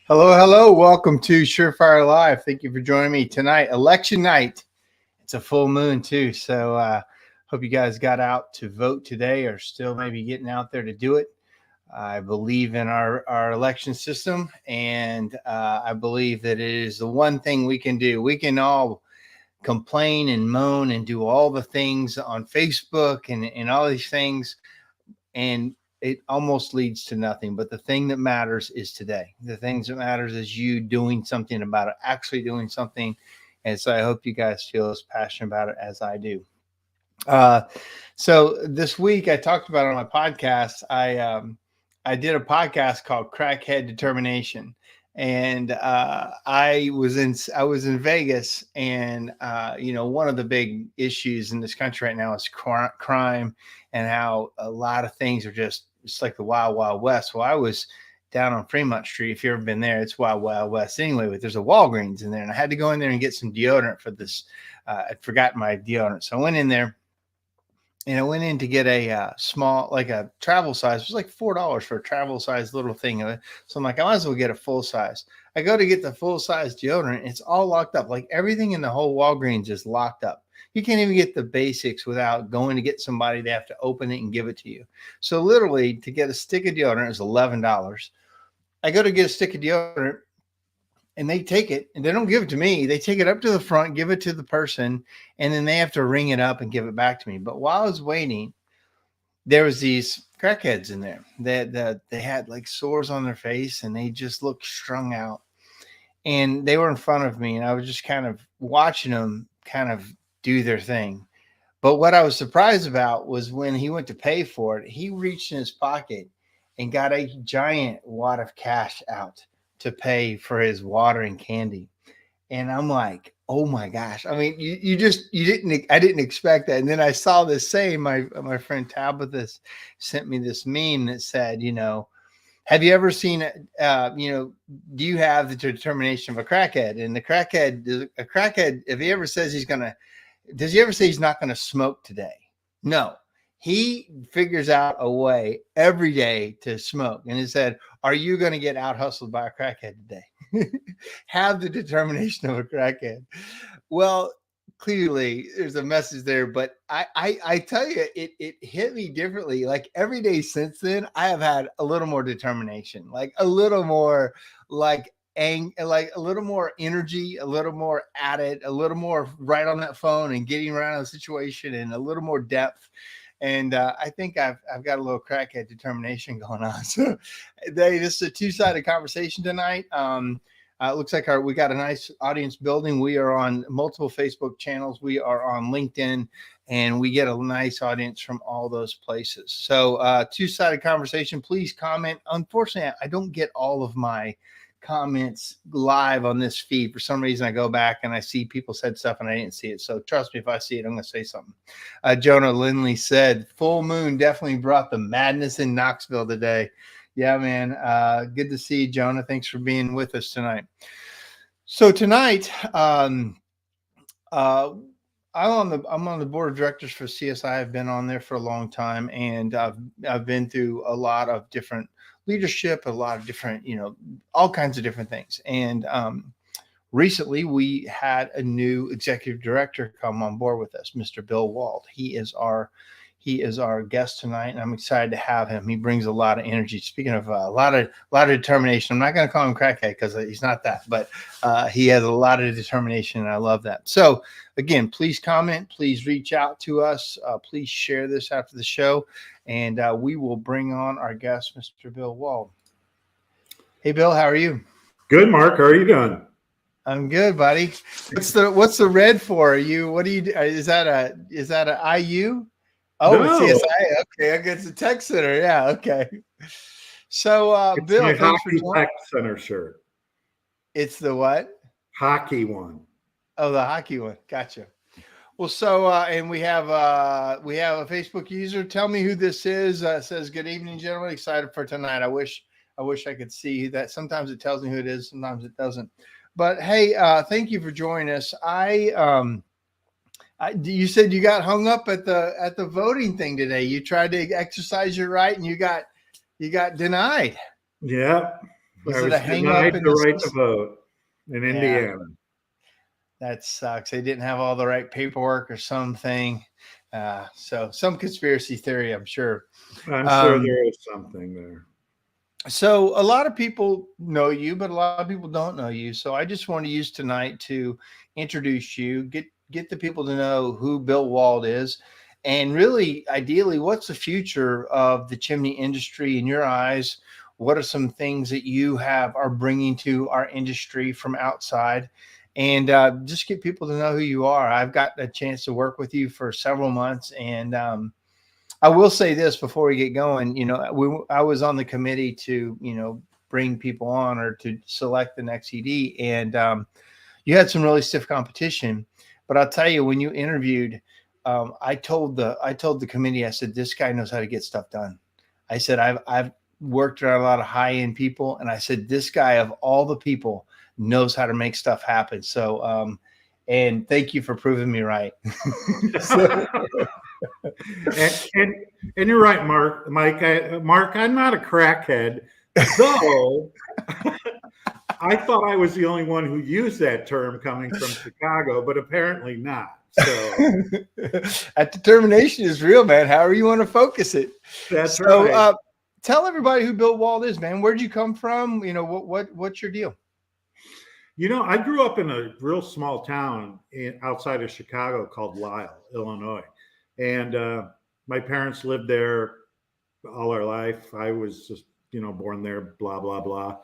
Hello, hello. Welcome to SureFire Live. Thank you for joining me tonight. Election night. It's a full moon too. So hope you guys got out to vote today or still maybe getting out there to do it. I believe in our election system, and I believe that it is the one thing we can do. We can all complain and moan and do all the things on Facebook and all these things, and it almost leads to nothing. But the thing that matters is today. The things that matters is you doing something about it, actually doing something. And so I hope you guys feel as passionate about it as I do. So this week I talked about on my podcast. I did a podcast called Crackhead Determination, and I was in Vegas, and one of the big issues in this country right now is crime, and how a lot of things are it's like the wild, wild west. Well, I was down on Fremont Street. If you've ever been there, it's wild, wild west anyway. But there's a Walgreens in there, and I had to go in there and get some deodorant for this. I'd forgotten my deodorant, so I went in there. And I went in to get a small, like a travel size. It was like $4 for a travel size little thing. So I'm like, I might as well get a full size. I go to get the full size deodorant. It's all locked up. Like everything in the whole Walgreens is locked up. You can't even get the basics without going to get somebody. They have to open it and give it to you. So literally to get a stick of deodorant is $11. I go to get a stick of deodorant, and they take it, and they don't give it to me. They take it up to the front, give it to the person, and then they have to ring it up and give it back to me. But while I was waiting, there was these crackheads in there that they had like sores on their face, and they just looked strung out. And they were in front of me, and I was just kind of watching them kind of do their thing. But what I was surprised about was when he went to pay for it, he reached in his pocket and got a giant wad of cash out to pay for his water and candy. And I'm like, oh my gosh. I mean, I didn't expect that. And then I saw this saying, my friend Tabitha sent me this meme that said, have you ever seen, do you have the determination of a crackhead? And a crackhead, if he ever says does he ever say he's not going to smoke today? No. He figures out a way every day to smoke. And it said, are you going to get out hustled by a crackhead today? Have the determination of a crackhead. Well, clearly there's a message there, but I tell you, it hit me differently. Like every day since then, I have had a little more determination, like a little more like a little more energy, a little more at it, a little more right on that phone and getting around the situation, and a little more depth. And I think I've got a little crackhead determination going on. So this is a two-sided conversation tonight. It looks like we got a nice audience building. We are on multiple Facebook channels. We are on LinkedIn, and we get a nice audience from all those places. So two-sided conversation. Please comment. Unfortunately, I don't get all of my comments live on this feed. For some reason, I go back and I see people said stuff and I didn't see it. So trust me, if I see it, I'm going to say something. Jonah Lindley said, full moon definitely brought the madness in Knoxville today. Yeah, man. Good to see you, Jonah. Thanks for being with us tonight. So tonight, I'm on the board of directors for CSIA. I've been on there for a long time, and I've been through a lot of different leadership, a lot of different, all kinds of different things. And recently we had a new executive director come on board with us, Mr. Bill Wald. He is our guest tonight, and I'm excited to have him. He brings a lot of energy. Speaking of a lot of determination, I'm not going to call him crackhead because he's not that, but he has a lot of determination, and I love that. So again, please comment, please reach out to us, please share this after the show, and we will bring on our guest, Mr. Bill Wald. Hey, Bill, how are you? Good, Mark. How are you doing? I'm good, buddy. What's the red for? What do you do? Is that a IU? Oh, no. It's CSIA. Okay, I guess the Tech Center. Yeah, okay. So, it's Bill, my thanks hockey for joining. Tech Center shirt. It's the what? Hockey one. Oh, the hockey one. Gotcha. Well, so and we have a Facebook user. Tell me who this is. Says, "Good evening, gentlemen. Excited for tonight. I wish I could see that. Sometimes it tells me who it is. Sometimes it doesn't. But hey, thank you for joining us. You said you got hung up at the voting thing today. You tried to exercise your right, and you got denied. Yeah, Was I it a was hang up denied in the the right to system? vote in Yeah, Indiana. that sucks. They didn't have all the right paperwork or something. So some conspiracy theory, I'm sure. I'm sure Um, there is something there. So a lot of people know you, but a lot of people don't know you. So I just want to use tonight to introduce you, get the people to know who Bill Wald is, and really, ideally, what's the future of the chimney industry in your eyes? What are some things that you are bringing to our industry from outside? And just get people to know who you are. I've got a chance to work with you for several months, and I will say this before we get going. I was on the committee to, bring people on or to select the next ED, and you had some really stiff competition. But I'll tell you, when you interviewed, I told the committee, I said, this guy knows how to get stuff done. I said, I've worked around a lot of high end people, and I said, this guy of all the people knows how to make stuff happen. So, and thank you for proving me right. So, and, and you're right, Mark, I'm not a crackhead, though. I thought I was the only one who used that term coming from Chicago, but apparently not. So that determination is real, man. However you want to focus it. that's So, right. tell everybody who Bill Wald is, man. Where'd you come from? What's your deal? I grew up in a real small town outside of Chicago called Lisle, Illinois. And my parents lived there all our life. I was just, born there, blah, blah, blah.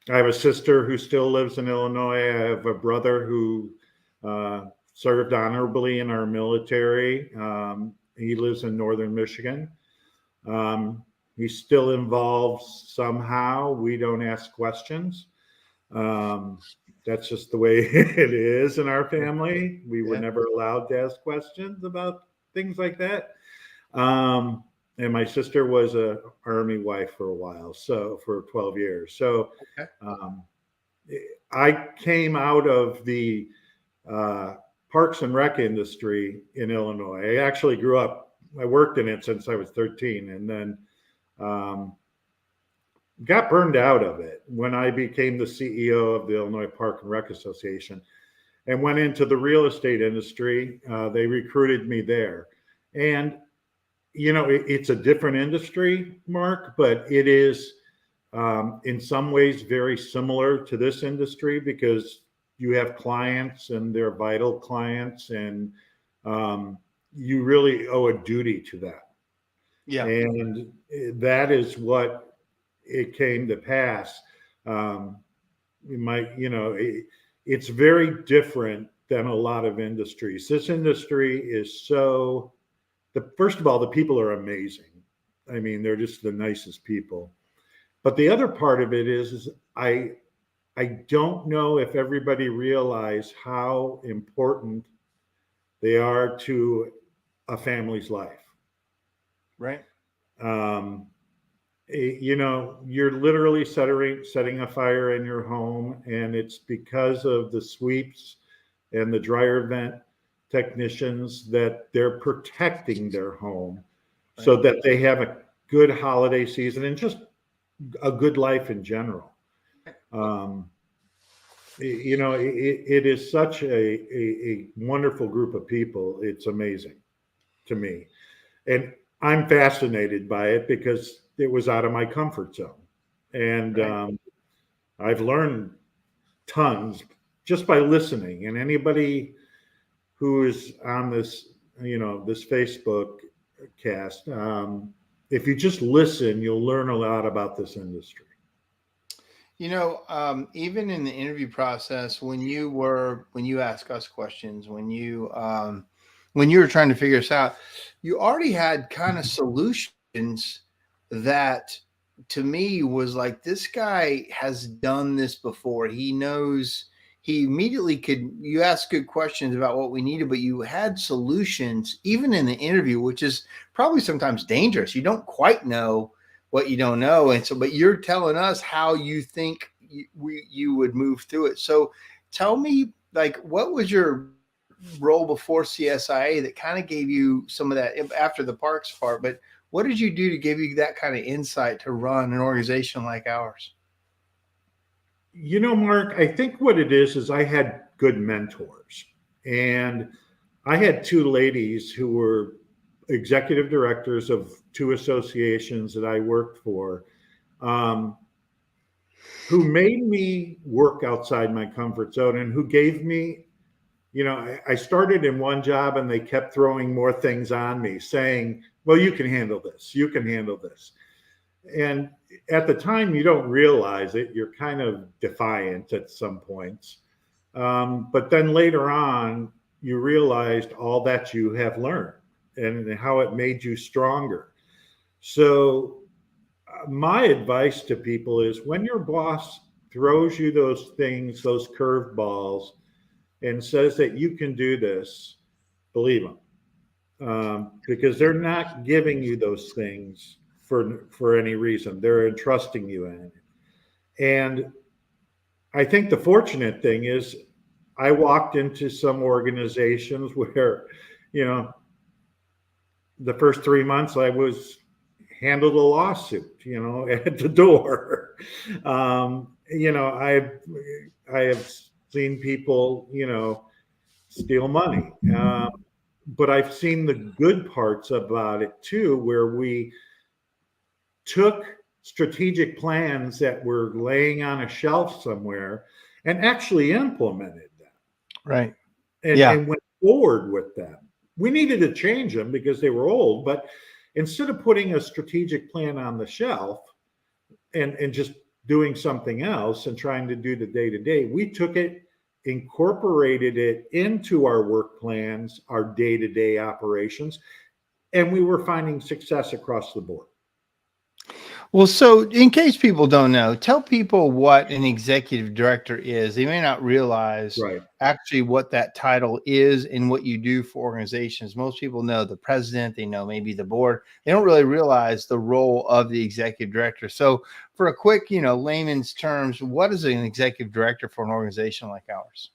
I have a sister who still lives in Illinois. I have a brother who served honorably in our military. He lives in northern Michigan. He's still involved somehow. We don't ask questions. That's just the way it is in our family. We were never allowed to ask questions about things like that. And my sister was a Army wife for a while, so for 12 years. So I came out of the Parks and Rec industry in Illinois. I actually grew up, I worked in it since I was 13, and then got burned out of it when I became the CEO of the Illinois Park and Rec Association and went into the real estate industry. They recruited me there. And, it's a different industry, Mark, but it is in some ways very similar to this industry because you have clients and they're vital clients, and you really owe a duty to them. Yeah. And that is what it came to pass. It's very different than a lot of industries. This industry is first of all, the people are amazing. I mean, they're just the nicest people. But the other part of it is I don't know if everybody realizes how important they are to a family's life. Right. You're literally setting a fire in your home, and it's because of the sweeps and the dryer vent technicians that they're protecting their home so that they have a good holiday season and just a good life in general. It is such a wonderful group of people. It's amazing to me. And I'm fascinated by it because it was out of my comfort zone. And I've learned tons just by listening. And anybody who is on this, this Facebook cast, if you just listen, you'll learn a lot about this industry. Even in the interview process, when you ask us questions, when you were trying to figure us out, you already had kind of solutions that to me was like, this guy has done this before. He knows. He immediately you ask good questions about what we needed, but you had solutions even in the interview, which is probably sometimes dangerous. You don't quite know what you don't know. And so, but you're telling us how you think you would move through it. So tell me, like, what was your role before CSIA that kind of gave you some of that after the parks part, but What did you do to give you that kind of insight to run an organization like ours? Mark, I think what it is I had good mentors. And I had two ladies who were executive directors of two associations that I worked for, um, who made me work outside my comfort zone and who gave me, I started in one job and they kept throwing more things on me, saying, well, you can handle this. You can handle this. And at the time, you don't realize it. You're kind of defiant at some points. But then later on, you realized all that you have learned and how it made you stronger. So, my advice to people is when your boss throws you those things, those curveballs, and says that you can do this, believe them. Because they're not giving you those things for any reason. They're entrusting you in it. And I think the fortunate thing is I walked into some organizations where, the first 3 months I was handled a lawsuit, at the door. I have seen people, steal money. But I've seen the good parts about it too, where we took strategic plans that were laying on a shelf somewhere and actually implemented them. Right. And went forward with them. We needed to change them because they were old, but instead of putting a strategic plan on the shelf and just doing something else and trying to do the day-to-day, we took it, incorporated it into our work plans, our day-to-day operations, and we were finding success across the board. Well, so in case people don't know, tell people what an executive director is. They may not realize actually what that title is and what you do for organizations. Most people know the president, they know maybe the board. They don't really realize the role of the executive director. So for a quick, layman's terms, what is an executive director for an organization like ours?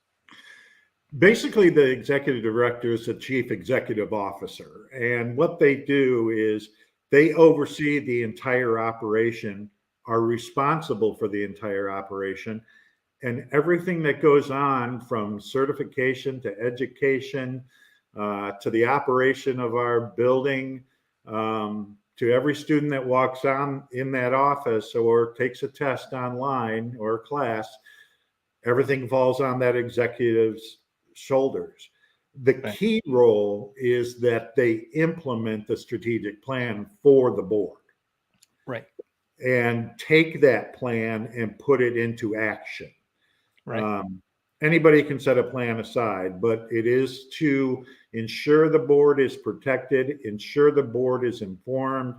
Basically, the executive director is the chief executive officer. And what they do is they oversee the entire operation, are responsible for the entire operation, and everything that goes on from certification to education to the operation of our building, to every student that walks on in that office or takes a test online or a class, everything falls on that executive's shoulders. The key role is that they implement the strategic plan for the board. Right. And take that plan and put it into action. Right. Anybody can set a plan aside, but it is to ensure the board is protected, ensure the board is informed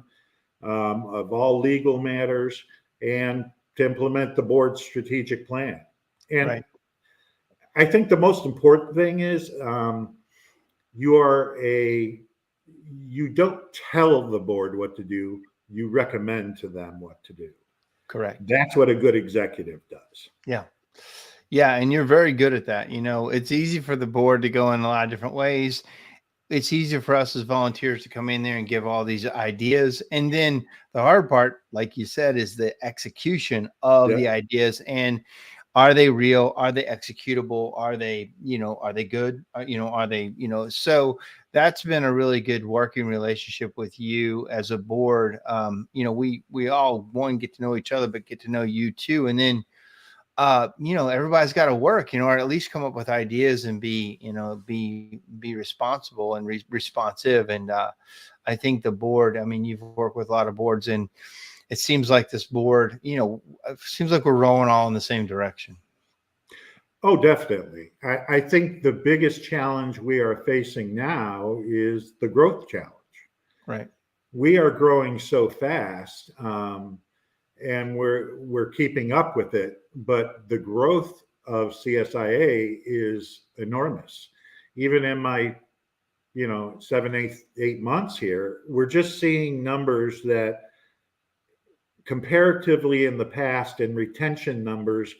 of all legal matters, and to implement the board's strategic plan. And I think the most important thing is you don't tell the board what to do, you recommend to them what to do. Correct. That's what a good executive does. Yeah. Yeah. And you're very good at that. It's easy for the board to go in a lot of different ways. It's easier for us as volunteers to come in there and give all these ideas. And then the hard part, like you said, is the execution of the ideas. And are they real? Are they executable? Are they good? Are they, so that's been a really good working relationship with you as a board. We all get to know each other, but get to know you too. And then, everybody's got to work, or at least come up with ideas and be responsible and responsive. And I think the board, you've worked with a lot of boards, and it seems like this board, it seems like we're rolling all in the same direction. Oh, definitely. I think the biggest challenge we are facing now is the growth challenge. Right. We are growing so fast, and we're keeping up with it, but the growth of CSIA is enormous. Even in my 8 months here, we're just seeing numbers that comparatively in the past, and retention numbers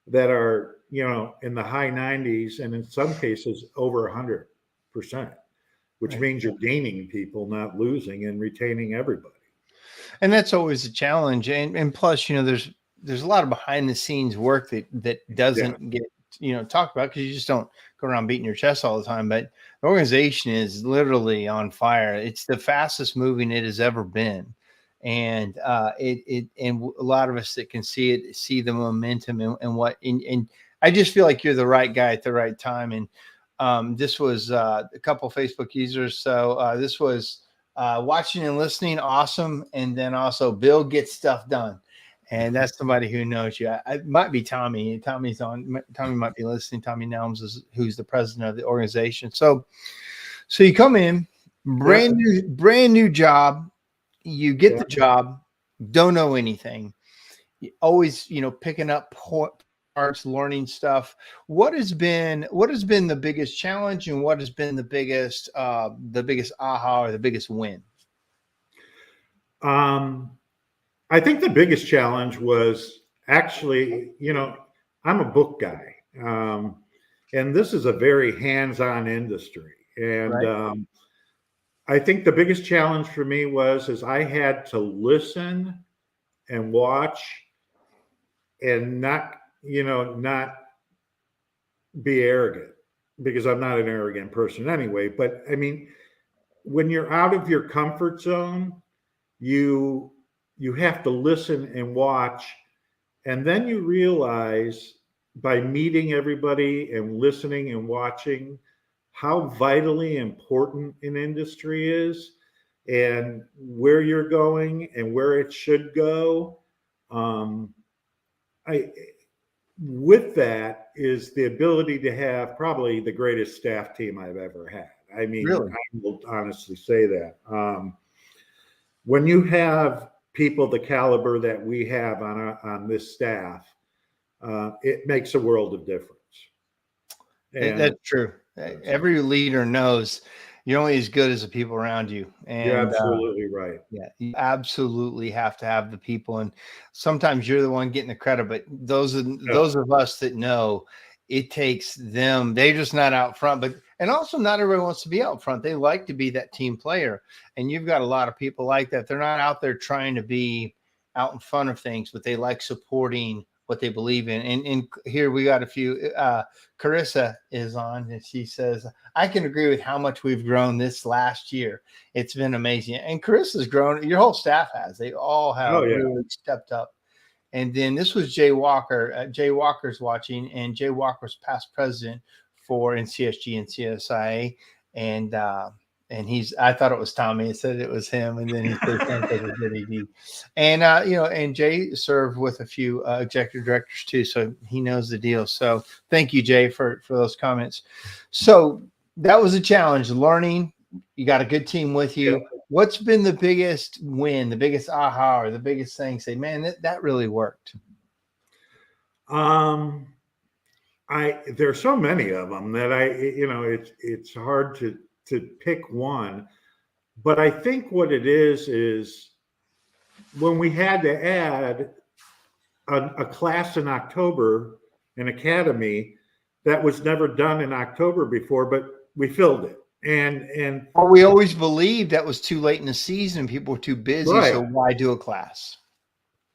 that are in the high 90s and in some cases over 100%. which Right. means you're gaining people, not losing, and retaining everybody. And that's always a challenge. And plus, there's a lot of behind the scenes work that Yeah. doesn't get, talked about, because you just don't go around beating your chest all the time. But the organization is literally on fire. It's the fastest moving it has ever been. And and a lot of us that can see it, see the momentum and I just feel like you're the right guy at the right time. And this was a couple Facebook users. So this was watching and listening, awesome. And then also Bill gets stuff done. And that's somebody who knows you. It might be Tommy. Tommy's on. Tommy might be listening. Tommy Nelms is who's the president of the organization. So you come in, brand new job. You get the job, don't know anything. Always, picking up parts, learning stuff. What has been the biggest challenge, and what has been the biggest aha or the biggest win? I think the biggest challenge was actually, I'm a book guy, and this is a very hands-on industry. And Right. I think the biggest challenge for me is I had to listen and watch and not be arrogant, because I'm not an arrogant person anyway. But I mean, when you're out of your comfort zone, you have to listen and watch, and then you realize, by meeting everybody and listening and watching, how vitally important an industry is and where you're going and where it should go. With that is the ability to have probably the greatest staff team I've ever had. I mean, Really? I will honestly say that. When you have people the caliber that we have on this staff, it makes a world of difference. And That's true. Every leader knows you're only as good as the people around you. you're And absolutely right. yeah, you absolutely have to have the people. And sometimes you're the one getting the credit, but those of us that know, it takes them. They're just not out front. And also, not everyone wants to be out front. They like to be that team player. And you've got a lot of people like that. They're not out there trying to be out in front of things, but they like supporting what they believe in. And here we got a few. Carissa is on, and she says, I can agree with how much we've grown this last year. It's been amazing. And Carissa's grown. Your whole staff has. They all have really stepped up. And then this was Jay Walker. Jay Walker's watching, and Jay Walker's past president for NCSG and CSIA. And I thought it was Tommy. It said it was him. And then he said, thank you, good AD. And, and Jay served with a few executive directors too. So he knows the deal. So thank you, Jay, for those comments. So that was a challenge, learning. You got a good team with you. Yeah. What's been the biggest win, the biggest aha, or the biggest thing? Say, man, that really worked. There's so many of them that it's hard to pick one, but I think what it is when we had to add a class in October, an academy that was never done in October before, but we filled it. And well, we always believed that was too late in the season. People were too busy. Right. So why do a class?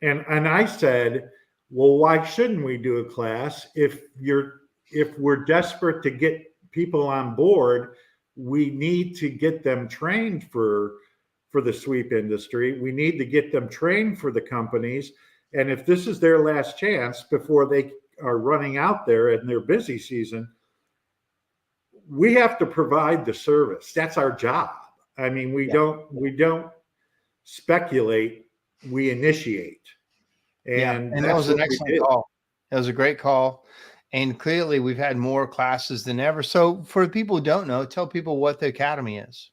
And I said, well, why shouldn't we do a class? If we're desperate to get people on board, we need to get them trained for the sweep industry. We need to get them trained for the companies. And if this is their last chance before they are running out there in their busy season, we have to provide the service. That's our job. I mean, we don't speculate, we initiate. And that was an excellent call. That was a great call. And clearly we've had more classes than ever. So for people who don't know, tell people what the Academy is.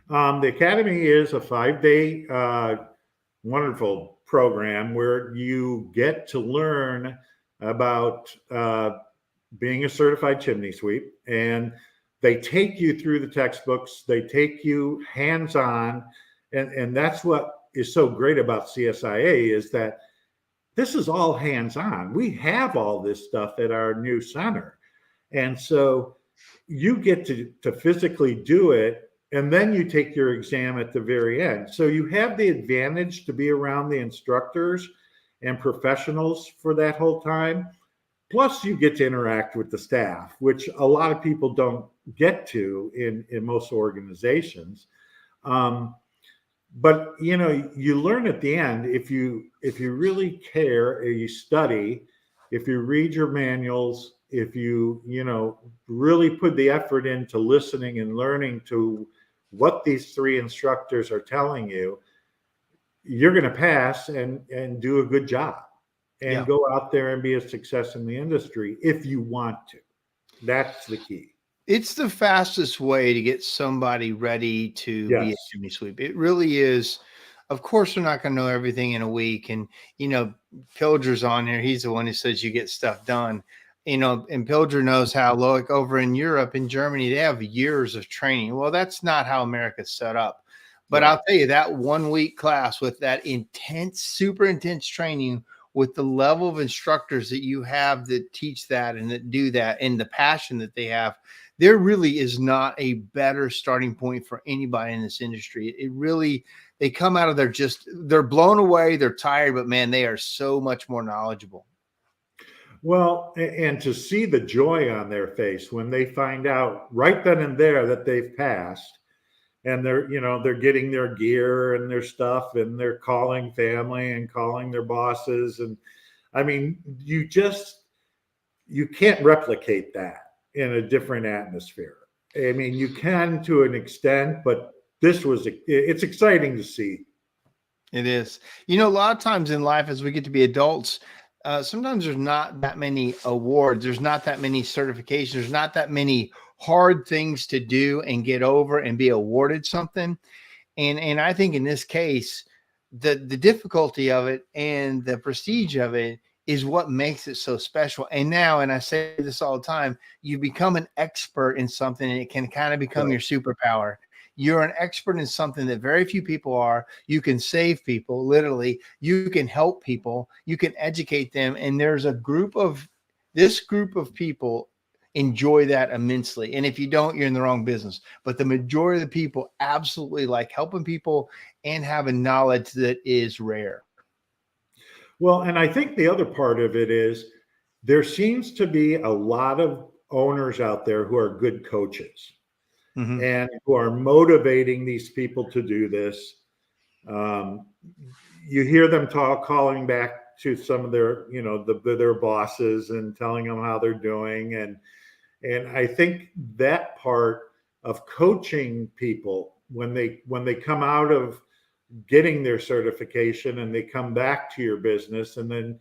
The Academy is a 5-day wonderful program where you get to learn about being a certified chimney sweep. And they take you through the textbooks. They take you hands-on. And that's what is so great about CSIA is that this is all hands-on. We have all this stuff at our new center. And so you get to physically do it, and then you take your exam at the very end. So you have the advantage to be around the instructors and professionals for that whole time. Plus, you get to interact with the staff, which a lot of people don't get to in most organizations. But you learn at the end, if you really care, you study, if you read your manuals, if you really put the effort into listening and learning to what these three instructors are telling you, you're going to pass and do a good job and go out there and be a success in the industry if you want to. That's the key. It's the fastest way to get somebody ready to be a chimney sweep. It really is. Of course, they're not going to know everything in a week. And, Pilger's on here. He's the one who says you get stuff done. And Pilger knows how, like over in Europe, in Germany, they have years of training. Well, that's not how America's set up. But I'll tell you, that 1 week class with that intense, super intense training, with the level of instructors that you have that teach that and that do that, and the passion that they have, there really is not a better starting point for anybody in this industry. It really, they come out of there they're blown away, they're tired, but man, they are so much more knowledgeable. Well, and to see the joy on their face when they find out right then and there that they've passed, and they're getting their gear and their stuff, and they're calling family and calling their bosses. And I mean, you can't replicate that in a different atmosphere. I mean, you can to an extent, but it's exciting to see. It is. A lot of times in life, as we get to be adults, sometimes there's not that many awards. There's not that many certifications. There's not that many hard things to do and get over and be awarded something. And I think in this case, the difficulty of it and the prestige of it is what makes it so special. And now, and I say this all the time, you become an expert in something, and it can kind of become your superpower. You're an expert in something that very few people are. You can save people, literally. You can help people. You can educate them. And there's this group of people enjoy that immensely. And if you don't, you're in the wrong business. But the majority of the people absolutely like helping people and having knowledge that is rare. Well, and I think the other part of it is there seems to be a lot of owners out there who are good coaches. Mm-hmm. And who are motivating these people to do this. You hear them calling back to some of their, their bosses and telling them how they're doing. And I think that part of coaching people when they come out of getting their certification and they come back to your business, and then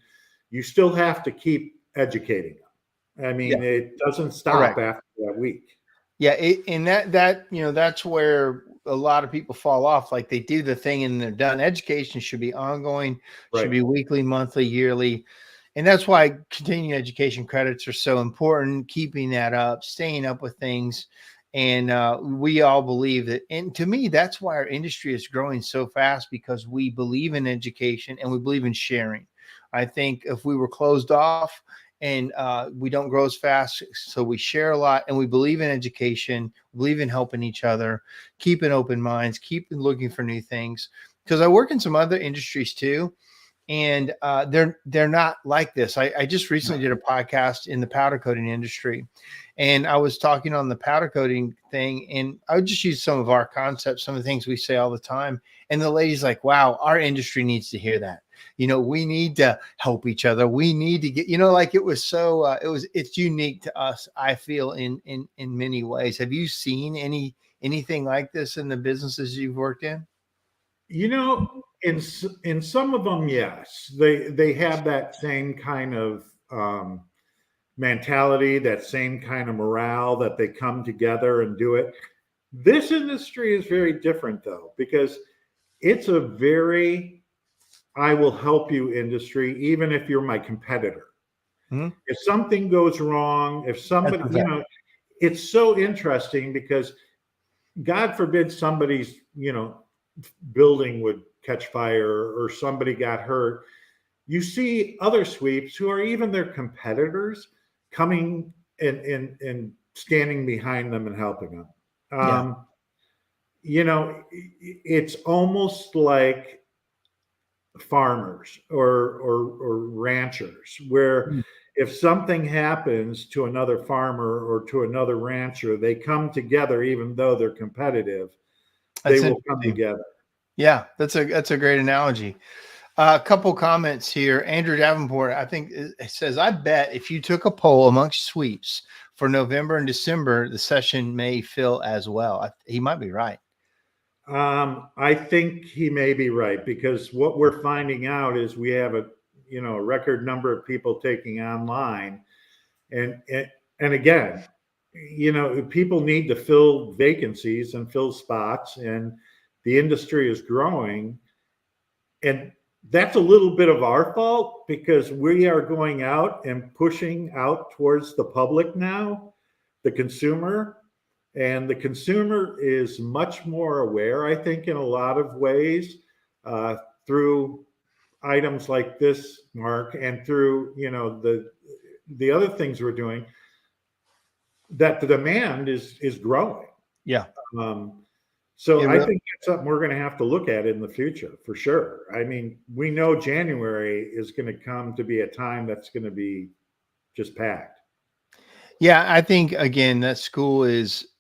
you still have to keep educating them. I mean, it doesn't stop after that week. Yeah, and that's where a lot of people fall off. Like, they do the thing and they're done. Education should be ongoing, should be weekly, monthly, yearly. And that's why continuing education credits are so important, keeping that up, staying up with things. And we all believe that. And to me, that's why our industry is growing so fast, because we believe in education and we believe in sharing. I think if we were closed off, and we don't grow as fast, so we share a lot, and we believe in education, believe in helping each other, keeping open minds, keep looking for new things. Because I work in some other industries too, and they're not like this. I just recently did a podcast in the powder coating industry, and I was talking on the powder coating thing, and I would just use some of our concepts, some of the things we say all the time. And the lady's like, wow, our industry needs to hear that. We need to help each other. We need to get, like, it was so, it's unique to us, I feel, in many ways. Have you seen anything like this in the businesses you've worked in? In some of them, yes, they have that same kind of mentality, that same kind of morale, that they come together and do it. This industry is very different, though, because it's a very I will help you industry, even if you're my competitor. Mm-hmm. If something goes wrong, if somebody, it's so interesting because God forbid somebody's, building would catch fire or somebody got hurt. You see other sweeps who are even their competitors coming and standing behind them and helping them. Yeah. It's almost like farmers or ranchers, where Mm. if something happens to another farmer or to another rancher, they come together, even though they're competitive, they That's will come interesting. together. Yeah, that's a great analogy. A couple comments here. Andrew Davenport, I think, it says, I bet if you took a poll amongst sweeps for November and December, the session may fill as well. He might be right. I think he may be right, because what we're finding out is we have a record number of people taking online, and again, people need to fill vacancies and fill spots, and the industry is growing, and that's a little bit of our fault, because we are going out and pushing out towards the public now, the consumer. And the consumer is much more aware, I think, in a lot of ways, through items like this, Mark, and through the other things we're doing, that the demand is growing. Yeah. So I think that's something we're going to have to look at in the future, for sure. I mean, we know January is going to come to be a time that's going to be just packed. Yeah, I think, again, that school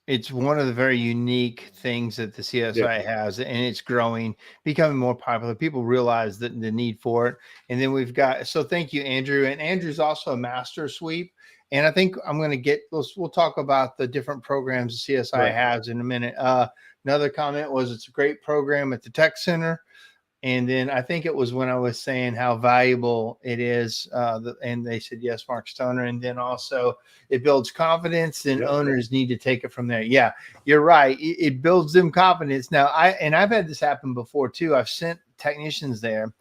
it's one of the very unique things that the CSI has, and it's growing, becoming more popular. People realize the need for it. And then so thank you, Andrew. And Andrew's also a master sweep. And I think I'm going to we'll talk about the different programs the CSI has in a minute. Another comment was, it's a great program at the Tech Center. And then I think it was when I was saying how valuable it is. And they said, yes, Mark Stoner. And then also it builds confidence, and owners need to take it from there. Yeah, you're right. It builds them confidence. Now, I've had this happen before too. I've sent technicians there,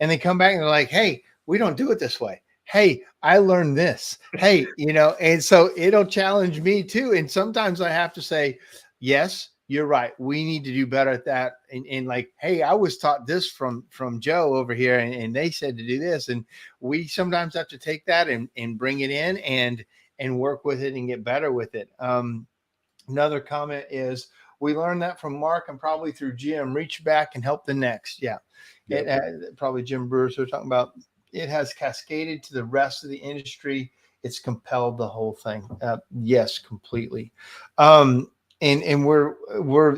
and they come back and they're like, hey, we don't do it this way. Hey, I learned this. Hey, and so it'll challenge me too. And sometimes I have to say, yes, you're right. We need to do better at that. And like, hey, I was taught this from Joe over here, and they said to do this. And we sometimes have to take that and bring it in and work with it and get better with it. Another comment is, we learned that from Mark, and probably through Jim, reach back and help the next. Yeah. Probably Jim Brewer. So we're talking about, it has cascaded to the rest of the industry. It's compelled the whole thing. Yes, completely. And we're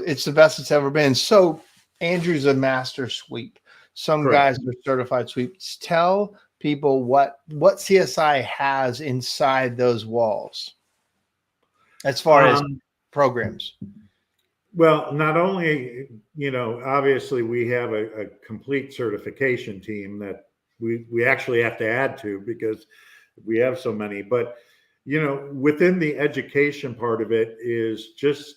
it's the best it's ever been. So Andrew's a master sweep. Some guys are certified sweeps. Tell people what CSI has inside those walls as far as programs. Well, not only, obviously we have a complete certification team that we actually have to add to, because we have so many, but within the education part of it is just,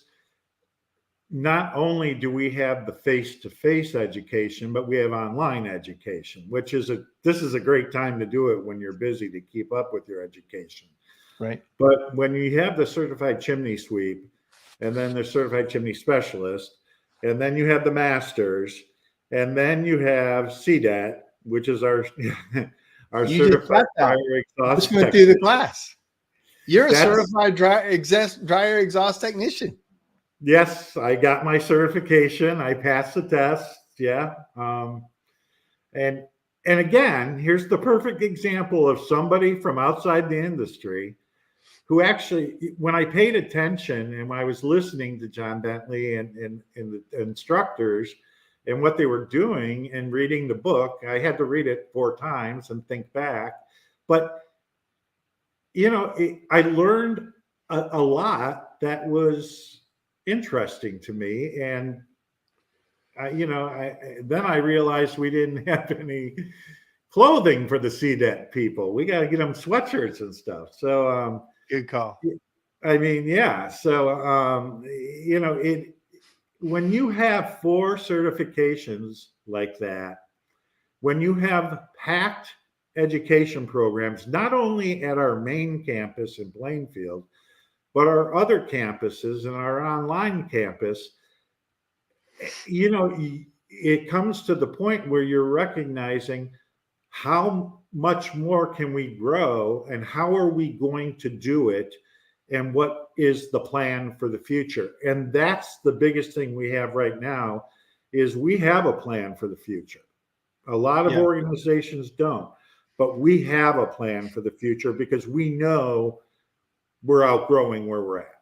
not only do we have the face-to-face education, but we have online education, which this is a great time to do it when you're busy, to keep up with your education. Right. But when you have the certified chimney sweep, and then the certified chimney specialist, and then you have the masters, and then you have CDET, which is our certified dryer exhaust. Just went through the class. You're a certified dryer exhaust technician. Yes, I got my certification. I passed the test. Yeah. And again, here's the perfect example of somebody from outside the industry who actually, when I paid attention and when I was listening to John Bentley and the instructors and what they were doing and reading the book, I had to read it 4 times and think back. But, I learned a lot that was interesting to me. And, then I realized we didn't have any clothing for the CDET people. We got to get them sweatshirts and stuff. So, good call. I mean, yeah. So, when you have 4 certifications like that, when you have packed education programs, not only at our main campus in Plainfield, but our other campuses and our online campus, it comes to the point where you're recognizing how much more can we grow and how are we going to do it and what is the plan for the future. And that's the biggest thing we have right now is we have a plan for the future. A lot of organizations don't, but we have a plan for the future because we know we're outgrowing where we're at.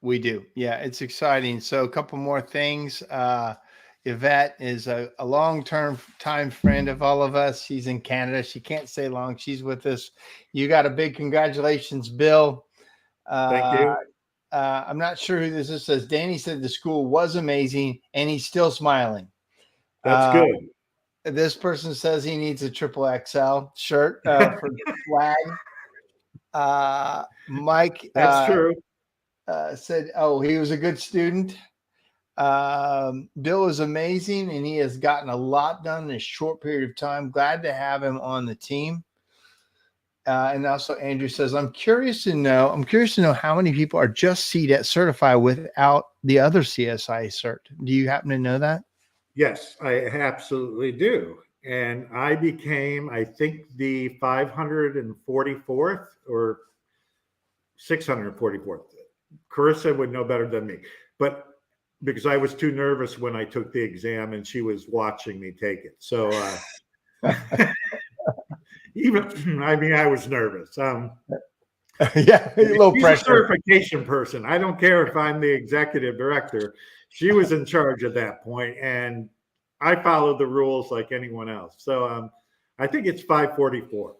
We do. Yeah, it's exciting. So a couple more things. Yvette is a long-term time friend of all of us. She's in Canada. She can't stay long. She's with us. You got a big congratulations, Bill. Thank you. I'm not sure who this is. It says Danny said the school was amazing and he's still smiling. That's good. This person says he needs a triple XL shirt for the flag. Mike That's true. Said, oh, he was a good student. Bill is amazing and he has gotten a lot done in a short period of time. Glad to have him on the team. And also Andrew says, I'm curious to know how many people are just CDET certified without the other CSIA cert. Do you happen to know that? Yes, I absolutely do. And I became, I think, the 544th or 644th. Carissa would know better than me, but because I was too nervous when I took the exam and she was watching me take it. So I was nervous. Yeah, a little she's pressure. A certification person. I don't care if I'm the executive director. She was in charge at that point, and I followed the rules like anyone else. So I think it's 544.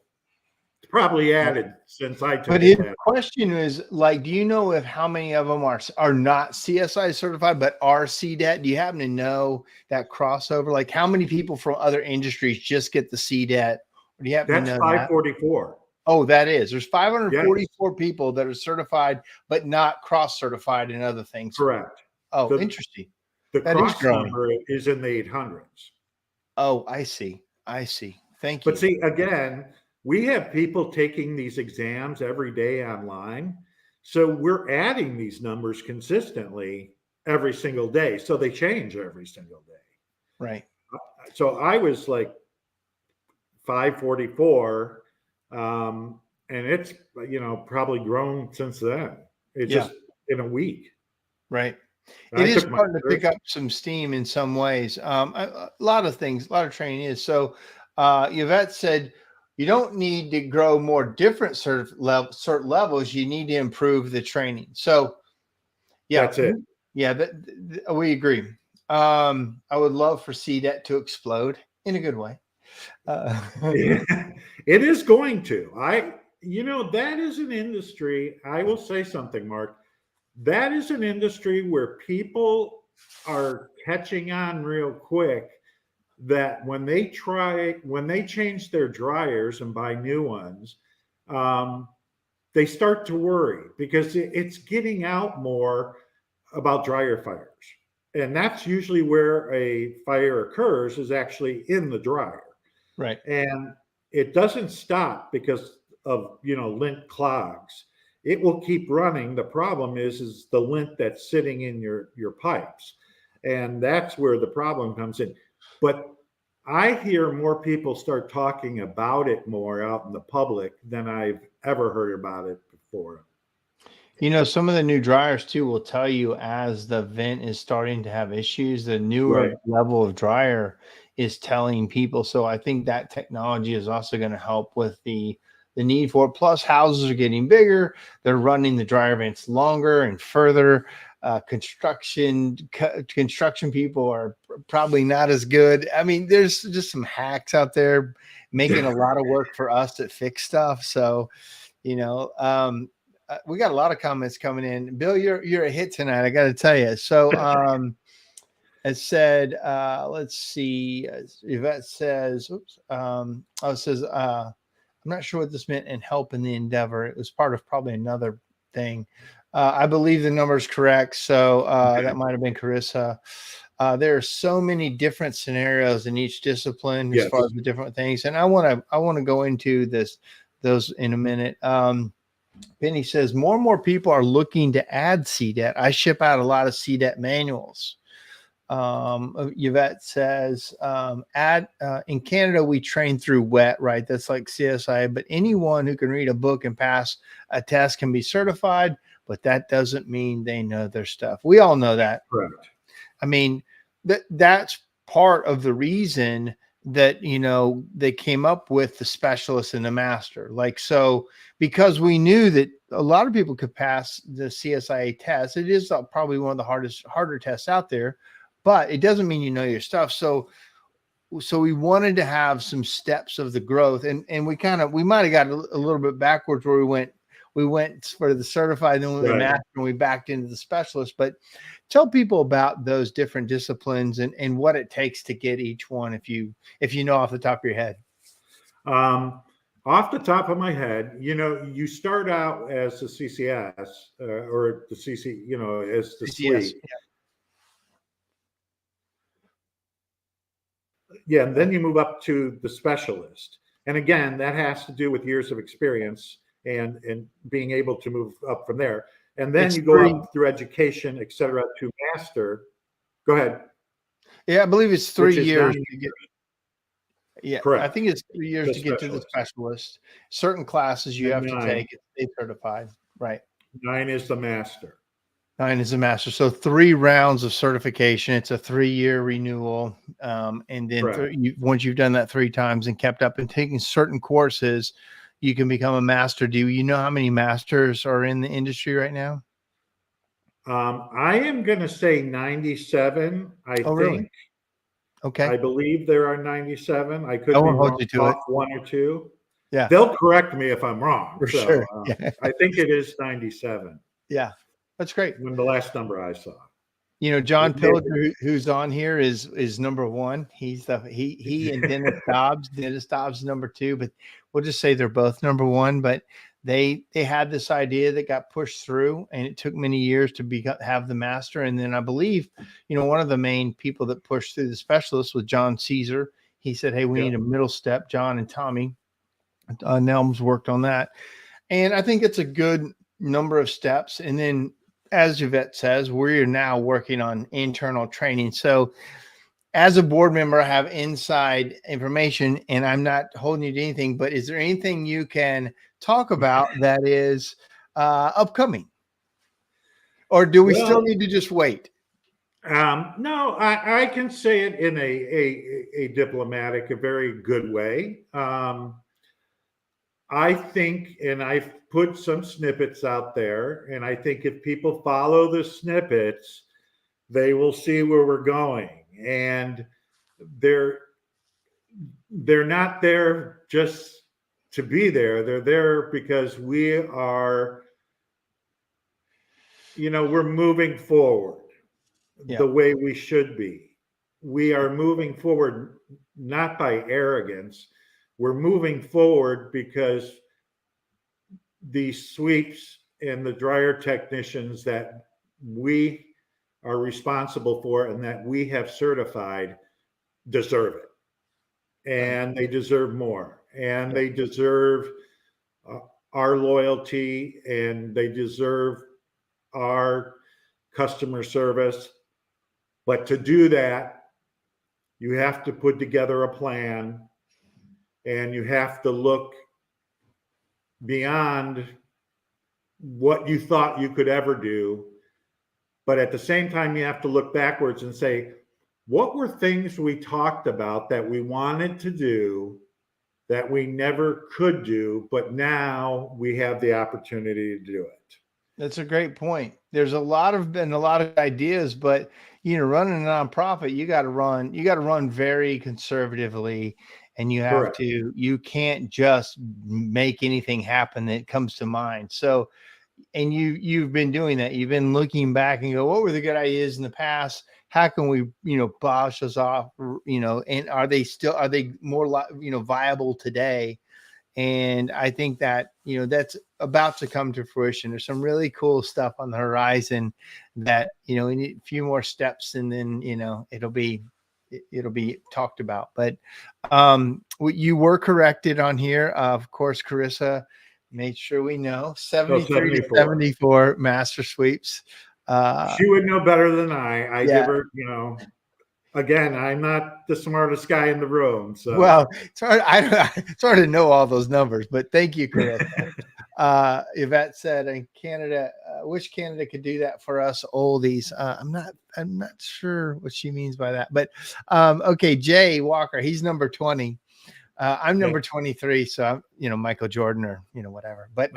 It's probably added since I took it. But his question is, like, do you know if how many of them are not CSI certified but are CDET? Do you happen to know that crossover? Like, how many people from other industries just get the CDET? Or do you happen to know 544. That? Oh, that is. There's 544 people that are certified but not cross-certified in other things. Correct. Oh, interesting. The cross number is in the 800s. Oh, I see. Thank you. But see, again, we have people taking these exams every day online. So we're adding these numbers consistently every single day. So they change every single day. Right. So I was like 544. And it's, probably grown since then. It's just in a week. Right. It is starting to pick up some steam in some ways. A lot of things, a lot of training is. So Yvette said, you don't need to grow more different cert levels. You need to improve the training. So that's it. Yeah, we agree. I would love for CDET to explode in a good way. It is going to. That is an industry. I will say something, Mark. That is an industry where people are catching on real quick that when they change their dryers and buy new ones, they start to worry because it's getting out more about dryer fires. And that's usually where a fire occurs, is actually in the dryer. Right. And it doesn't stop because of, lint clogs. It will keep running. The problem is the lint that's sitting in your pipes. And that's where the problem comes in. But I hear more people start talking about it more out in the public than I've ever heard about it before. Some of the new dryers too will tell you as the vent is starting to have issues, the newer level of dryer is telling people. So I think that technology is also going to help with the need for it. Plus, houses are getting bigger. They're running the dryer vents longer and further. Construction people are probably not as good. I mean, there's just some hacks out there making a lot of work for us that fix stuff. So, we got a lot of comments coming in. Bill, you're a hit tonight, I got to tell you. So, it said, let's see. Yvette says, I'm not sure what this meant, and help in the endeavor. It was part of probably another thing. I believe the number is correct. So that might have been Carissa. There are so many different scenarios in each discipline as far as the different things. And I want to go into those in a minute. Penny says more and more people are looking to add CDET. I ship out a lot of CDET manuals. Yvette says, in Canada, we train through WET, right? That's like CSIA, but anyone who can read a book and pass a test can be certified, but that doesn't mean they know their stuff. We all know that. Correct. I mean, that's part of the reason that, they came up with the specialist and the master. Like, so because we knew that a lot of people could pass the CSIA test, it is probably one of the harder tests out there, but it doesn't mean you know your stuff. So we wanted to have some steps of the growth, and we might have got a little bit backwards where we went for the certified, then we went master, and we backed into the specialist. But tell people about those different disciplines and what it takes to get each one, if you know off the top of your head. Off the top of my head, you start out as the CCS or the CC, as the CCS, suite. Yeah, and then you move up to the specialist. And again, that has to do with years of experience and being able to move up from there. And then you go up through education, et cetera, to master. Go ahead. Yeah, I believe it's 3 years. Yeah, correct. I think it's 3 years to get to the specialist. Certain classes you have to take to stay certified. Right. 9 is the master. 9 is a master. So 3 rounds of certification. It's a 3-year renewal. And then once you've done that 3 times and kept up and taking certain courses, you can become a master. Do you know how many masters are in the industry right now? I am going to say 97, I think. Really? Okay. I believe there are 97. I could be wrong off 1 or 2. Yeah. They'll correct me if I'm wrong. For sure. I think it is 97. Yeah. That's great. When the last number I saw. John Pillager, who's on here, is number 1. He's he and Dennis Dobbs. Dennis Dobbs is number 2, but we'll just say they're both number 1. But they had this idea that got pushed through, and it took many years to have the master. And then I believe, one of the main people that pushed through the specialist was John Caesar. He said, "Hey, we need a middle step." John and Tommy Nelms worked on that, and I think it's a good number of steps. And then, as Yvette says, we're now working on internal training. So as a board member, I have inside information, and I'm not holding you to anything, but is there anything you can talk about that is upcoming? Or do we still need to just wait? No, I can say it in a diplomatic, a very good way. I think, and I've put some snippets out there, and I think if people follow the snippets, they will see where we're going. And they're not there just to be there. They're there because we are, we're moving forward the way we should be. We are moving forward not by arrogance. We're moving forward because the sweeps and the dryer technicians that we are responsible for and that we have certified deserve it. And they deserve more. And they deserve our loyalty, and they deserve our customer service. But to do that, you have to put together a plan. And you have to look beyond what you thought you could ever do. But at the same time, you have to look backwards and say, what were things we talked about that we wanted to do that we never could do, but now we have the opportunity to do it? That's a great point. There's a lot of ideas, but running a nonprofit, you got to run very conservatively. And you can't just make anything happen that comes to mind. So, and you've been doing that. You've been looking back and go, what were the good ideas in the past? How can we, polish those off, and are they more, viable today? And I think that, that's about to come to fruition. There's some really cool stuff on the horizon that, we need a few more steps, and then, it'll be talked about. But you were corrected on here. Of course, Carissa made sure we know 73 to 74 master sweeps. She would know better than I give her, again, I'm not the smartest guy in the room. So, Well, it's hard to know all those numbers, but thank you, Chris. Yvette said in Canada, wish Canada could do that for us oldies. I'm not sure what she means by that, but okay, Jay Walker, he's number 20. I'm number 23, so I'm, Michael Jordan or, whatever. But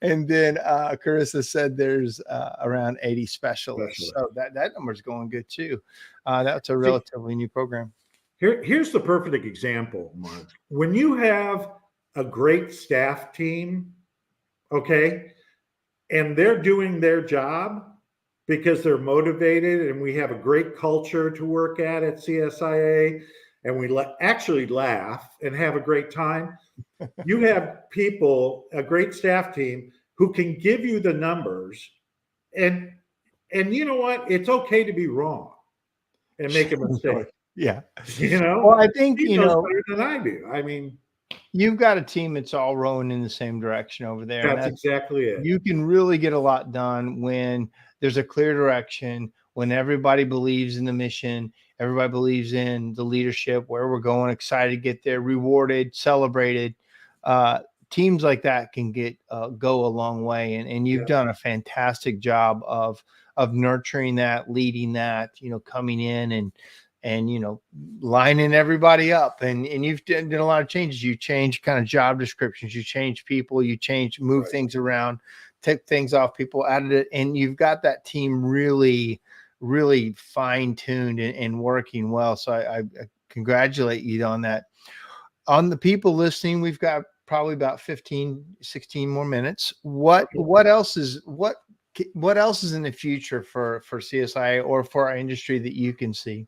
and then Carissa said there's around 80 specialists. So that number's going good too. That's a relatively new program. Here's the perfect example, Mark. When you have a great staff team, okay, and they're doing their job because they're motivated, and we have a great culture to work at CSIA, and we actually laugh and have a great time. You have people, a great staff team, who can give you the numbers, and you know what? It's okay to be wrong and make a mistake. Yeah. Well, I think, he knows better than I do. I mean, you've got a team that's all rowing in the same direction over there. That's exactly it. You can really get a lot done when there's a clear direction, when everybody believes in the mission, everybody believes in the leadership, where we're going, excited to get there, rewarded, celebrated. Teams like that can go a long way. And you've done a fantastic job of nurturing that, leading that, coming in and lining everybody up, and you've done a lot of changes. You change kind of job descriptions, you change people, you move things around, take things off people, added it, and you've got that team really, really fine-tuned and working well. So I congratulate you on that. On the people listening, we've got probably about 15, 16 more minutes. What else is in the future for CSIA or for our industry that you can see?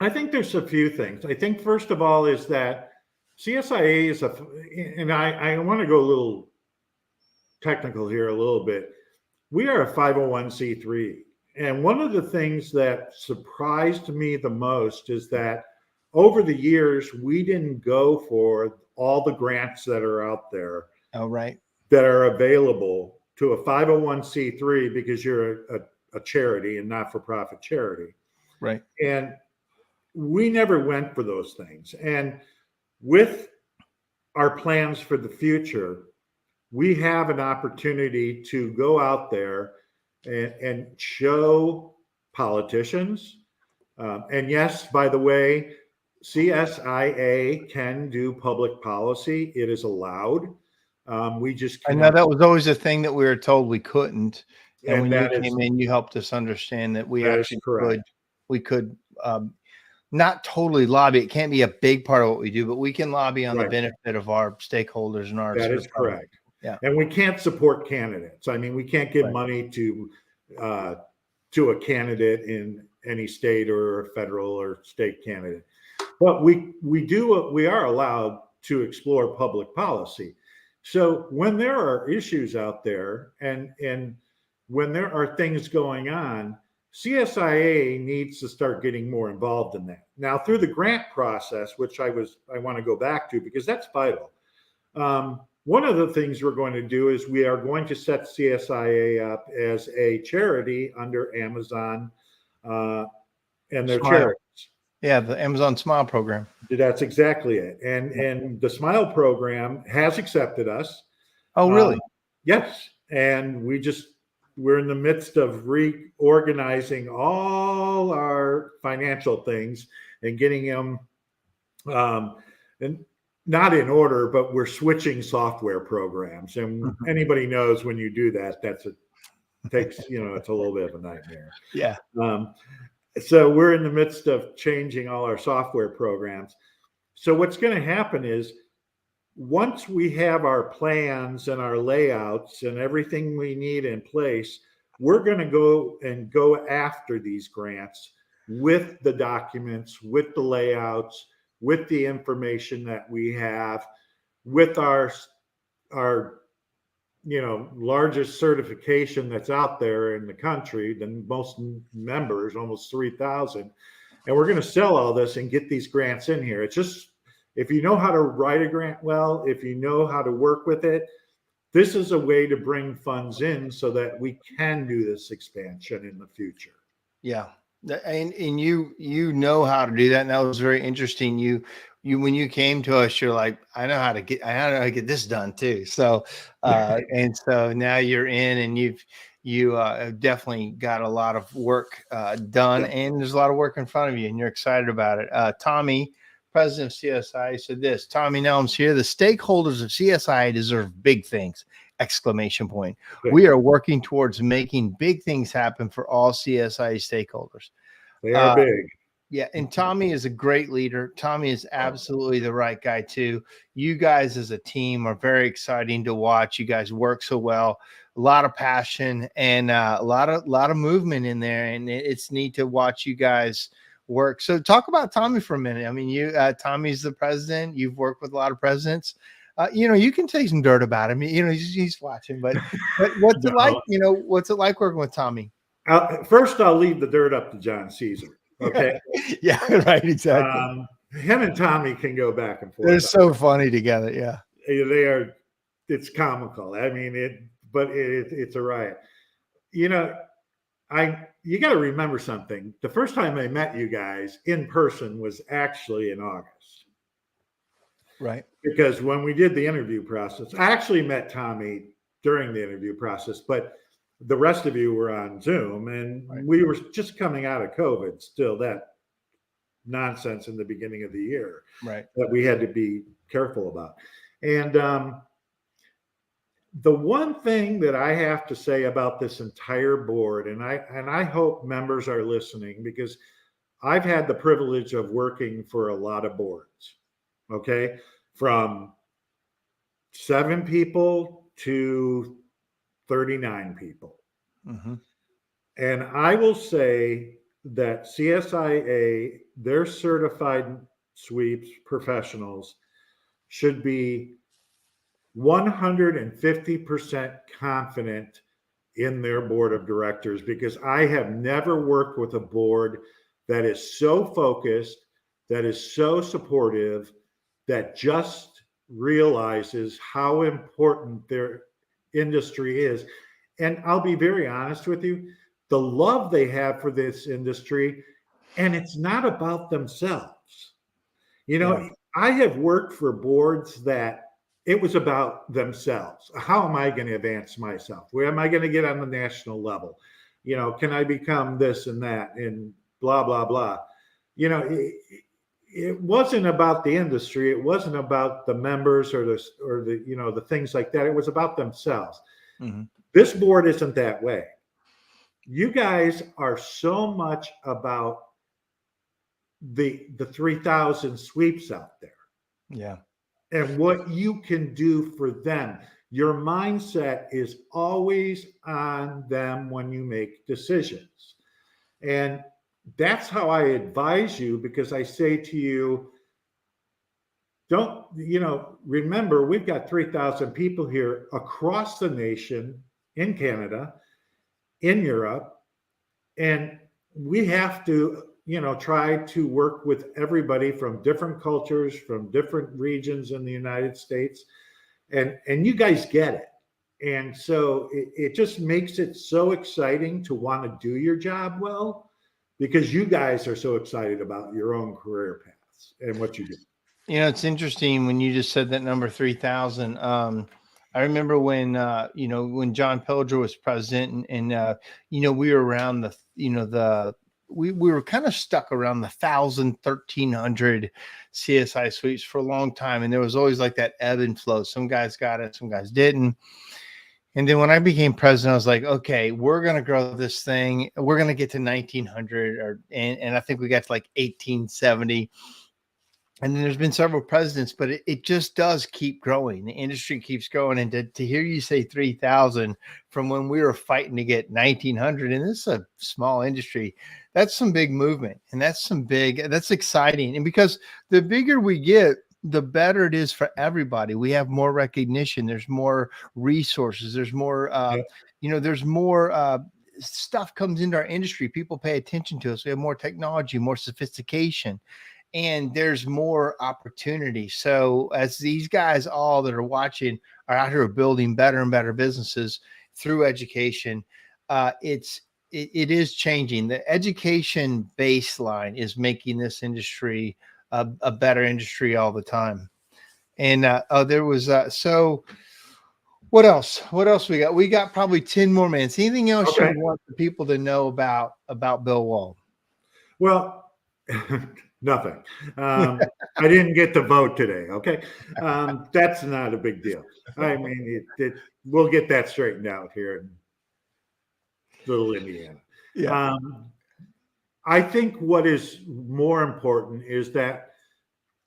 I think there's a few things. I think first of all is that CSIA is and I want to go a little technical here a little bit. We are a 501c3. And one of the things that surprised me the most is that over the years, we didn't go for all the grants that are out there. Oh, right. That are available to a 501c3 because you're a charity and not-for-profit charity. Right. And we never went for those things. And with our plans for the future, we have an opportunity to go out there and show politicians. And yes, by the way, CSIA can do public policy. It is allowed. We just I know that was always a thing that we were told we couldn't. And when you came in, you helped us understand that we actually could. We could not totally lobby. It can't be a big part of what we do, but we can lobby on the benefit of our stakeholders and our. That is correct. Yeah. And we can't support candidates. I mean, we can't give money to a candidate in any state or a federal or state candidate. But we are allowed to explore public policy. So when there are issues out there and when there are things going on, CSIA needs to start getting more involved in that. Now, through the grant process, which I want to go back to because that's vital. One of the things we're going to do is we are going to set CSIA up as a charity under Amazon and their charities. Yeah, the Amazon Smile program. That's exactly it. And the Smile program has accepted us. Oh, really? Yes. And we're in the midst of reorganizing all our financial things and getting them and not in order, but we're switching software programs. And anybody knows when you do that, it's a little bit of a nightmare. Yeah. So we're in the midst of changing all our software programs. So what's going to happen is once we have our plans and our layouts and everything we need in place, we're going to go after these grants with the documents, with the layouts, with the information that we have, with our largest certification that's out there in the country, the most members, almost 3,000. And we're going to sell all this and get these grants in here. It's just, if you know how to write a grant well, if you know how to work with it, this is a way to bring funds in so that we can do this expansion in the future. Yeah. And you know how to do that, and that was very interesting. You when you came to us, you're like, I know how to get this done too. So and so now you're in, and you have definitely got a lot of work done, Yep. and there's a lot of work in front of you, and you're excited about it. Tommy, president of CSI, said this. Tommy Nelms here. The stakeholders of CSI deserve big things! Exclamation point. Okay. We are working towards making big things happen for all CSI stakeholders. They are big. Yeah, and Tommy is a great leader. Tommy is absolutely the right guy too. You guys as a team are very exciting to watch. You guys work so well, a lot of passion and a lot of movement in there, and it's neat to watch you guys work. So talk about Tommy for a minute. I mean, Tommy's the president. You've worked with a lot of presidents. You can take some dirt about him. He's watching, but what's it like? No. What's it like working with Tommy? First, I'll leave the dirt up to John Caesar. Okay. Yeah, right. Exactly. Him and Tommy can go back and forth. They're so funny together. Yeah. They are. It's comical. I mean, it's a riot. You got to remember something. The first time I met you guys in person was actually in August. Right. Because when we did the interview process, I actually met Tommy during the interview process, but the rest of you were on Zoom, and right. We were just coming out of COVID, still that nonsense in the beginning of the year, right, that we had to be careful about. And the one thing that I have to say about this entire board, and I hope members are listening, because I've had the privilege of working for a lot of boards, okay, from 7 people to 39 people. Mm-hmm. And I will say that CSIA, their certified sweeps professionals, should be 150% confident in their board of directors, because I have never worked with a board that is so focused, that is so supportive, that just realizes how important their industry is. And I'll be very honest with you, the love they have for this industry, and it's not about themselves. Yeah. I have worked for boards that it was about themselves. How am I going to advance myself? Where am I going to get on the national level? Can I become this and that and blah, blah, blah. It wasn't about the industry. It wasn't about the members or the things like that. It was about themselves. Mm-hmm. This board isn't that way. You guys are so much about the 3,000 sweeps out there. Yeah. And what you can do for them. Your mindset is always on them when you make decisions. And that's how I advise you, because I say to you, remember, we've got 3,000 people here across the nation, in Canada, in Europe, and we have to, try to work with everybody from different cultures, from different regions in the United States, and you guys get it. And so it just makes it so exciting to want to do your job well, because you guys are so excited about your own career paths and what you do. It's interesting when you just said that number 3,000. I remember when John Pilger was president, and we were around we were kind of stuck around the 1,000, 1,300 CSI sweeps for a long time. And there was always like that ebb and flow. Some guys got it, some guys didn't. And then when I became president, I was like, okay, we're going to grow this thing. We're going to get to 1,900 and I think we got to like 1,870. And then there's been several presidents, but it just does keep growing. The industry keeps growing. And to hear you say 3,000 from when we were fighting to get 1,900, and this is a small industry, that's some big movement. And that's exciting. And because the bigger we get, the better it is for everybody. We have more recognition. There's more resources. There's more, there's more stuff comes into our industry. People pay attention to us. We have more technology, more sophistication. And there's more opportunity. So as these guys, all that are watching, are out here building better and better businesses through education, it's it is changing. The education baseline is making this industry a better industry all the time. And there was so what else? What else we got? We got probably 10 more minutes. Anything else you Okay. want the people to know about Bill Wald? Well, nothing. I didn't get to vote today. Okay. That's not a big deal. I mean, we'll get that straightened out here in little Indiana. Yeah. I think what is more important is that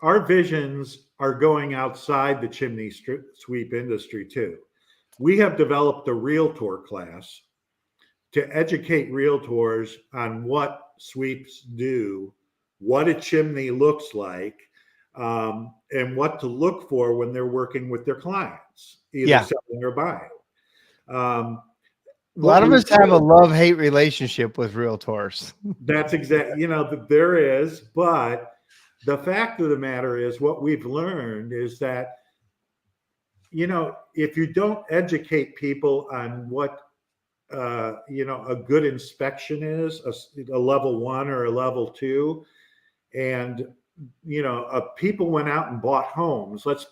our visions are going outside the chimney sweep industry too. We have developed a realtor class to educate realtors on what sweeps do, what a chimney looks like, and what to look for when they're working with their clients, either Yeah. selling or buying. A lot of us have a love-hate relationship with realtors. That's exactly, there is, but the fact of the matter is what we've learned is that, if you don't educate people on what, a good inspection is, a level 1 or a level 2, and, people went out and bought homes. Let's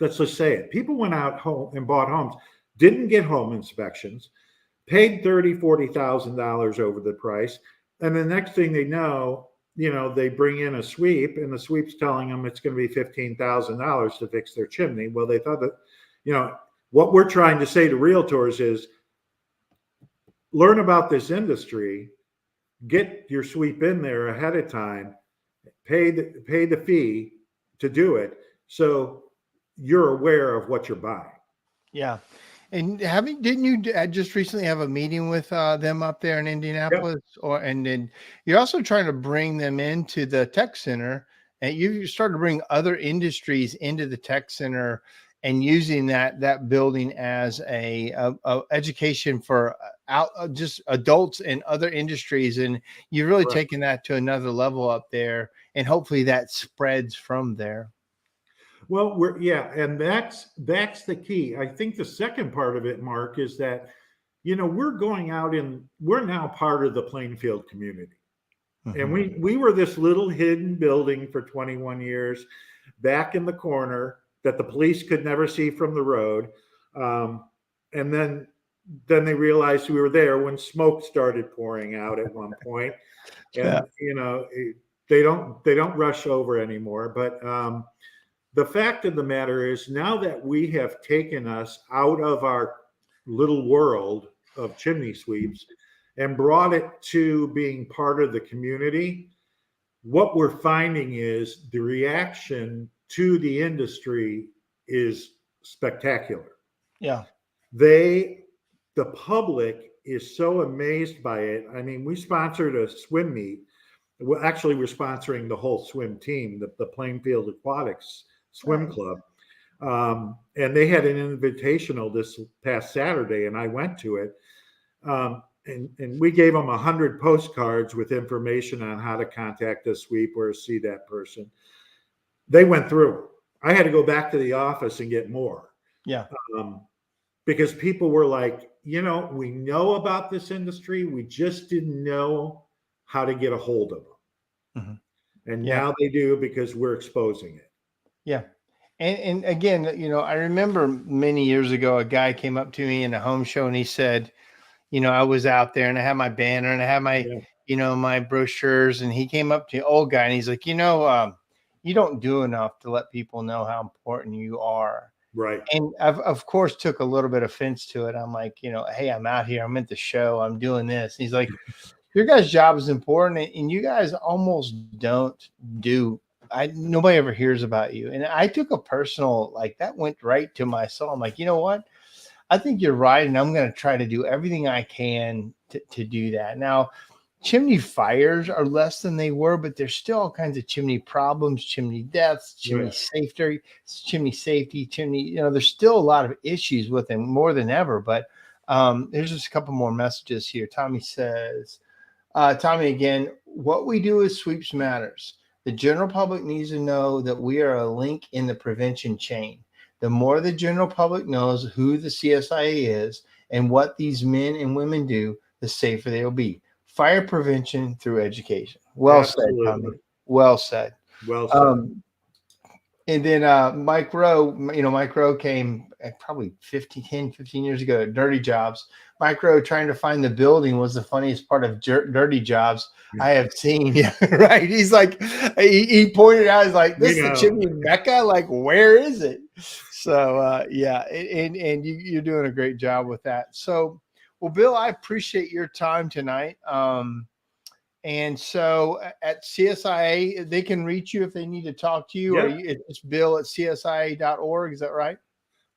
just say it. People went out home and bought homes, didn't get home inspections, paid $30,000-$40,000 over the price. And the next thing they know, they bring in a sweep and the sweep's telling them it's going to be $15,000 to fix their chimney. Well, they thought that, what we're trying to say to realtors is learn about this industry, get your sweep in there ahead of time, pay the fee to do it. So you're aware of what you're buying. Yeah. And didn't you just recently have a meeting with them up there in Indianapolis? Yep. And then you're also trying to bring them into the tech center, and you started to bring other industries into the tech center and using that building as a education for just adults and other industries. And you've really taken that to another level up there, and hopefully that spreads from there. Well, and that's the key. I think the second part of it, Mark, is that, we're going out we're now part of the Plainfield community. Mm-hmm. And we were this little hidden building for 21 years back in the corner that the police could never see from the road. And then they realized we were there when smoke started pouring out at one point. And, they don't rush over anymore. But, the fact of the matter is, now that we have taken us out of our little world of chimney sweeps and brought it to being part of the community, what we're finding is the reaction to the industry is spectacular. Yeah. The public is so amazed by it. I mean, we sponsored a swim meet. Well, actually, we're sponsoring the whole swim team, the Plainfield Aquatics Swim Club. And they had an invitational this past Saturday, and I went to it. And we gave them 100 postcards with information on how to contact a sweep or see that person. They went through. I had to go back to the office and get more. Yeah. Because people were like, we know about this industry. We just didn't know how to get a hold of them. Mm-hmm. And now they do, because we're exposing it. Yeah. And again, I remember many years ago, a guy came up to me in a home show and he said, I was out there and I had my banner and I had my, my brochures, and he came up to an old guy and he's like, you don't do enough to let people know how important you are. Right. And I've, of course, took a little bit of offense to it. I'm like, hey, I'm out here. I'm at the show. I'm doing this. And he's like, your guys' job is important, and you guys almost don't do. Nobody ever hears about you. And I took a personal, that went right to my soul. I'm like, you know what? I think you're right. And I'm going to try to do everything I can to do that. Now, chimney fires are less than they were, but there's still all kinds of chimney problems, chimney deaths, chimney safety, there's still a lot of issues with them more than ever. But there's just a couple more messages here. Tommy says, Tommy, again, what we do with sweeps matters. The general public needs to know that we are a link in the prevention chain. The more the general public knows who the CSIA is and what these men and women do, the safer they will be. Fire prevention through education. Well said, Tommy. Absolutely. Well said. Well said. And then Mike Rowe, Mike Rowe came probably 15 years ago at Dirty Jobs. Mike Rowe trying to find the building was the funniest part of Dirty Jobs I have seen. Yeah, right. He's like, he pointed out, he's like, this is the Chimney Mecca. Like, where is it? So, yeah, and you're doing a great job with that. So, well, Bill, I appreciate your time tonight. And so at CSIA, they can reach you if they need to talk to you, or it's Bill at CSIA.org. Is that right?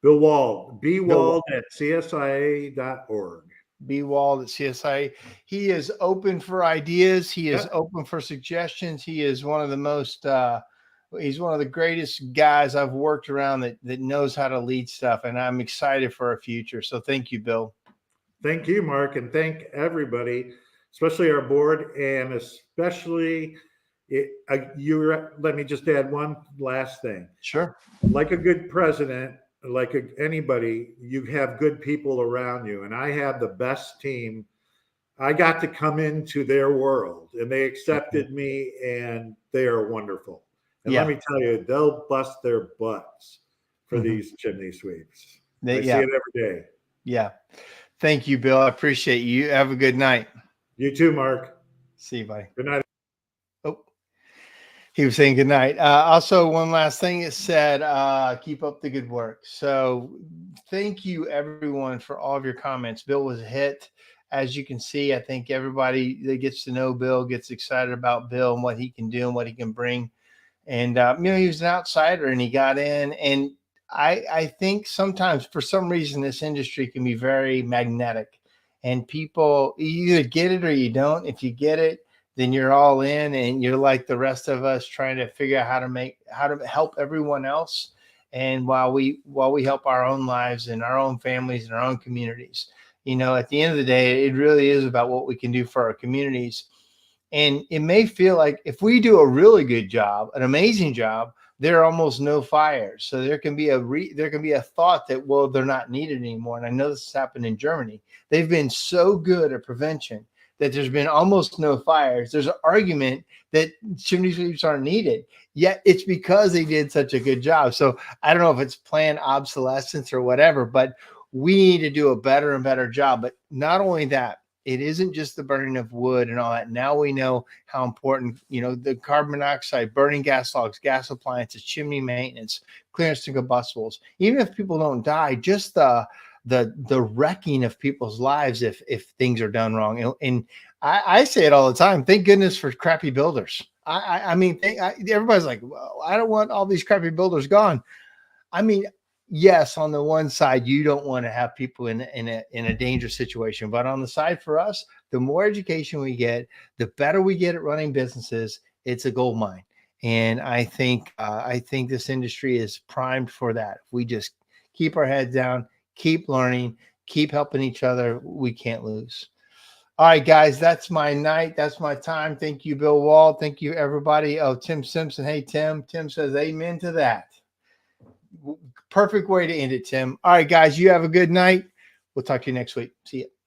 Bill Wald, Wald at CSIA.org. Wald at CSIA. He is open for ideas. He is open for suggestions. He is one of the most, he's one of the greatest guys I've worked around that knows how to lead stuff. And I'm excited for our future. So thank you, Bill. Thank you, Mark. And thank everybody, especially our board, and especially let me just add one last thing. Sure. Like a good president, like anybody, you have good people around you. And I have the best team. I got to come into their world, and they accepted me, and they are wonderful. And let me tell you, they'll bust their butts for these chimney sweeps. I see it every day. Yeah. Thank you, Bill. I appreciate you. Have a good night. You too, Mark. See you, buddy. Good night. Oh, he was saying good night. Also, one last thing it said, keep up the good work. So thank you, everyone, for all of your comments. Bill was a hit. As you can see, I think everybody that gets to know Bill gets excited about Bill and what he can do and what he can bring. And, he was an outsider and he got in. And I think sometimes for some reason, this industry can be very magnetic. And people, you either get it or you don't. If you get it, then you're all in, and you're like the rest of us trying to figure out how to help everyone else. And while we help our own lives and our own families and our own communities, at the end of the day, it really is about what we can do for our communities. And it may feel like if we do a really good job, an amazing job, there are almost no fires. So there can be a thought that, well, they're not needed anymore. And I know this has happened in Germany. They've been so good at prevention that there's been almost no fires. There's an argument that chimney sweeps aren't needed, yet it's because they did such a good job. So I don't know if it's planned obsolescence or whatever, but we need to do a better and better job. But not only that, it isn't just the burning of wood and all that. Now we know how important, the carbon monoxide, burning gas logs, gas appliances, chimney maintenance, clearance to combustibles. Even if people don't die, just the wrecking of people's lives if things are done wrong. And I say it all the time. Thank goodness for crappy builders. Everybody's like, well, I don't want all these crappy builders gone. I mean, yes, on the one side, you don't want to have people in a dangerous situation, but on the side for us, the more education we get, the better we get at running businesses. It's a gold mine, and I think this industry is primed for that. If we just keep our heads down, keep learning, keep helping each other, we can't lose. All right, guys, that's my night. That's my time. Thank you, Bill Wald. Thank you, everybody. Oh, Tim Simpson. Hey, Tim. Tim says amen to that. Perfect way to end it, Tim. All right, guys, you have a good night. We'll talk to you next week. See you.